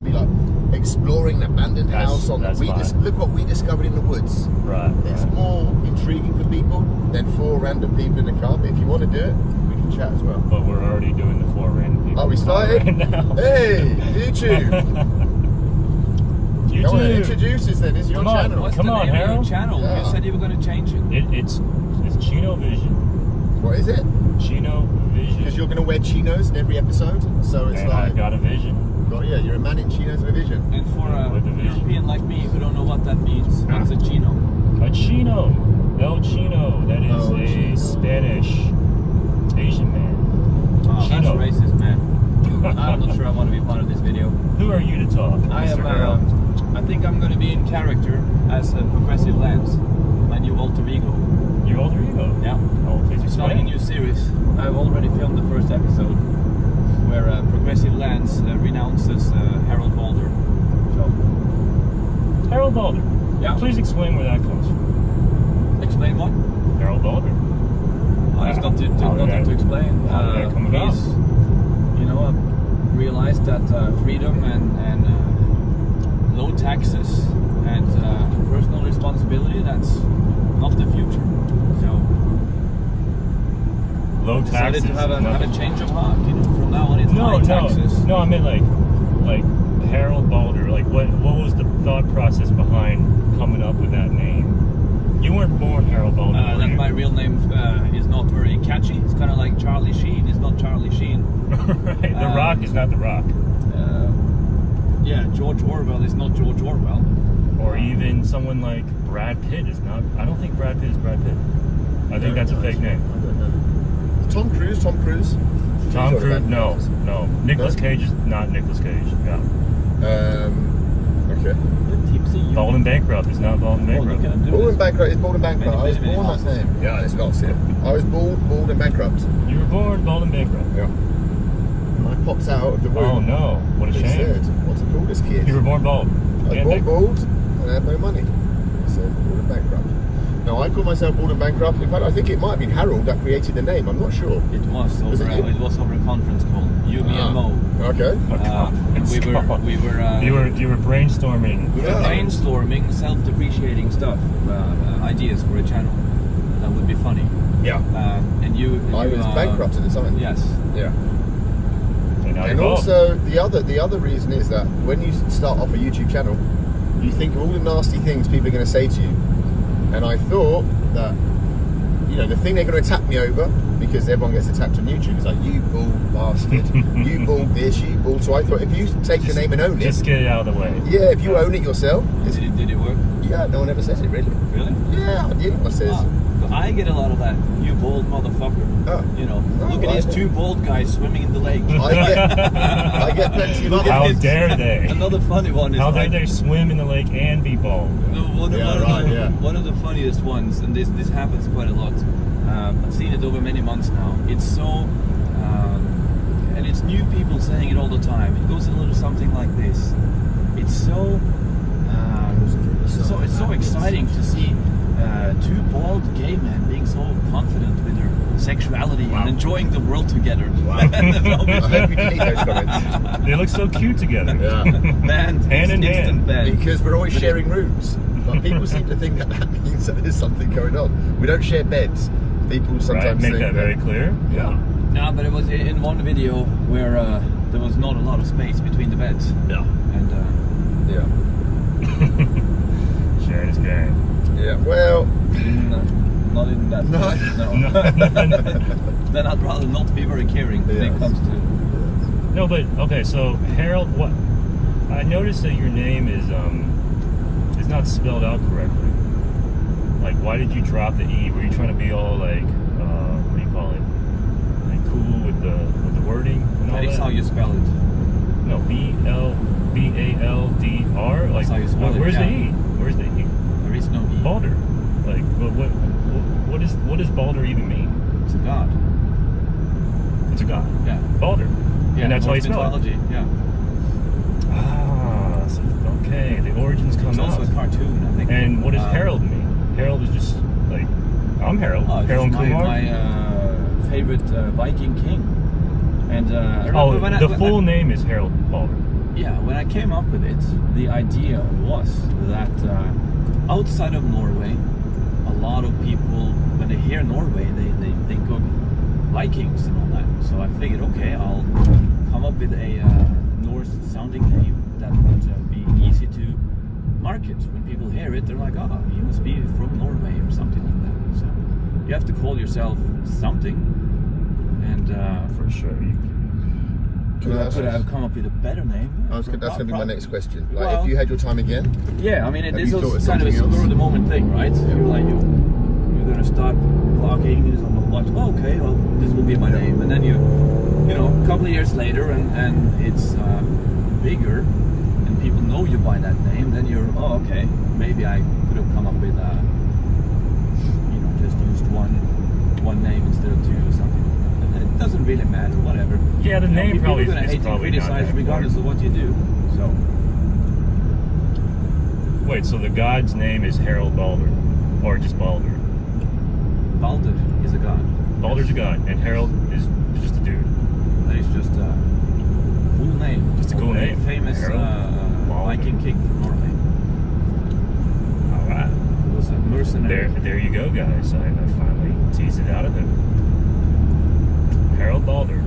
Be like exploring an abandoned house on look what we discovered in the woods. Right. It's more intriguing for people than 4 random people in a car. But if you want to do it, we can chat as well. But we're already doing the 4 random people. Oh, we started? Right now. Hey, YouTube. YouTube. Come on, introduce us then. This is your channel. What's Come the on, name Harald. of your channel? Yeah. You said you were going to change it. It's Chino Vision. What is it? Chino Vision. Because you're going to wear chinos in every episode. So it's and like... I've got a vision. Yeah, you're a man in chinos and a vision. And for a European like me who don't know what that means, what's a chino? A Chino. El Chino. That is a Chino. Spanish Asian man. Oh, Chino. that's racist, man. I'm not sure I want to be part of this video. Who are you to talk, I Mr. am. Harald? I think I'm going to be in character as a Progressive Lance, my new alter ego. Your alter ego? Yeah. Oh, please Starting a explain. new series. I've already filmed the first episode, where Progressive Lance renounces Harald Baldr. So, Harald Baldr. yeah. Please explain where that comes from. Explain what? Harold Baldr. There's nothing to explain. How did that come about? He's, realized that freedom and low taxes and personal responsibility, that's not the future. So, Low taxes. decided to have a change of heart. From now on it's high taxes. No, I meant like Harald Baldr. Like what was the thought process behind coming up with that name? You weren't born Harald Baldr. That my real name is not very catchy. It's kind of like Charlie Sheen. It's not Charlie Sheen. Right. The Rock is not The Rock. Yeah, George Orwell is not George Orwell. Or even someone like Brad Pitt is not. I don't think Brad Pitt is Brad Pitt. I think that's a fake name. I don't know. Tom Cruise. Tom Cruise? No. Nicolas Cage is not Nicolas Cage. Yeah. Okay. Baldwin Bankrupt is not Baldwin Bankrupt. Baldwin Bankrupt is Baldwin Bankrupt. I was Many born that houses. name. Yeah, there's lots here. I was bald and bankrupt. You were born Baldwin Bankrupt. Yeah. And I popped out of the womb. Oh no! What a They shame. said, "What's it called, this kid?" You were born bald. I was born bald and I had no money. They said bald and bankrupt. No, I call myself bald and bankrupt. In fact, I think it might have been Harald that created the name. I'm not sure. It was over. It was over a conference call. You, me, and Mo. Okay. And we were You were brainstorming. We were brainstorming self-depreciating stuff, ideas for a channel that would be funny. Yeah. And you. I was bankrupt at the time. Yes. Yeah. And And also, the other reason is that when you start off a YouTube channel, you think of all the nasty things people are going to say to you. And I thought that, the thing they're going to attack me over, because everyone gets attacked on YouTube, is like, you bald bastard, you bald this, you bald. So I thought, if you take the name and own it. Just get it out of the way. Yeah, if you own it yourself. Did it work? Yeah, no one ever says it, really. Really? Yeah, anyone says. I get a lot of that. You bald motherfucker. Oh. Look at these 2 bald guys swimming in the lake. I get plenty of other How things. dare they? Another funny one is How dare they swim in the lake and be bald? One of the funniest ones, and this happens quite a lot. I've seen it over many months now. It's so, and it's new people saying it all the time. It goes a little something like this. It's so exciting to see 2 bald gay men being so confident with their sexuality and enjoying the world together. Wow. I hope you delete those comments. They look so cute together. Yeah. Man, Hand in hand. Because we're always sharing rooms. But people seem to think that means that there's something going on. We don't share beds. People sometimes Make think that very clear. Yeah. No, but it was in one video where there was not a lot of space between the beds. Yeah. And Yeah. Sharing is caring. Yeah. Well. not in that. No. Then I'd rather not be very caring when it comes to. No, but okay. So Harald, what? I noticed that your name is not spelled out correctly. Like, why did you drop the E? Were you trying to be all like, what do you call it? Like cool with the wording and all That is how you spell it. No, B-L-D-R. Like, That's how you spell it, where's the yeah. E? Where's the E? There is no E. Baldr. Like, what does Baldr even mean? It's a god. It's a god. Yeah. Baldr. Yeah. And that's how you spell it. mythology. Yeah. Ah, so, okay. The origins come It's out. also a cartoon, I think. And what does Harald mean? Harold is just like, I'm Harald. Harold Kumar. My favorite Viking king. And I remember the full name is Harald Baldr. yeah, when I came up with it, the idea was that outside of Norway, a lot of people, when they hear Norway, they think of Vikings and all that. So I figured, okay, I'll come up with a Norse-sounding name that would be easy to market. When people hear it, they're like, oh, he must be from Norway or something like that. So you have to call yourself something, and For sure. could I have come up with a better name? That's going to be my next question. Like, Well- if you had your time again, Yeah, I mean, Have this you thought was of kind of a something else? spur of the moment thing, right? You're like, you're gonna start blogging, and it's like, what? Oh, okay, well, this will be my name, and then you know, a couple of years later, and it's bigger, and people know you by that name. Then you're, oh, okay, maybe I could have come up with, just used one name instead of two or something. And it doesn't really matter, whatever. Yeah, the You know, name people probably are gonna is hate and probably not criticize that regardless of what you do. So. Wait, so the god's name is Harald Baldr, or just Baldr? Baldr is a god. Baldr's a god, and Harald is just a dude. That is just a cool name. Just a cool Of name. Famous Harald Viking king from Norway. All right. He was a mercenary. There you go, guys. I finally teased it out of him. Harald Baldr.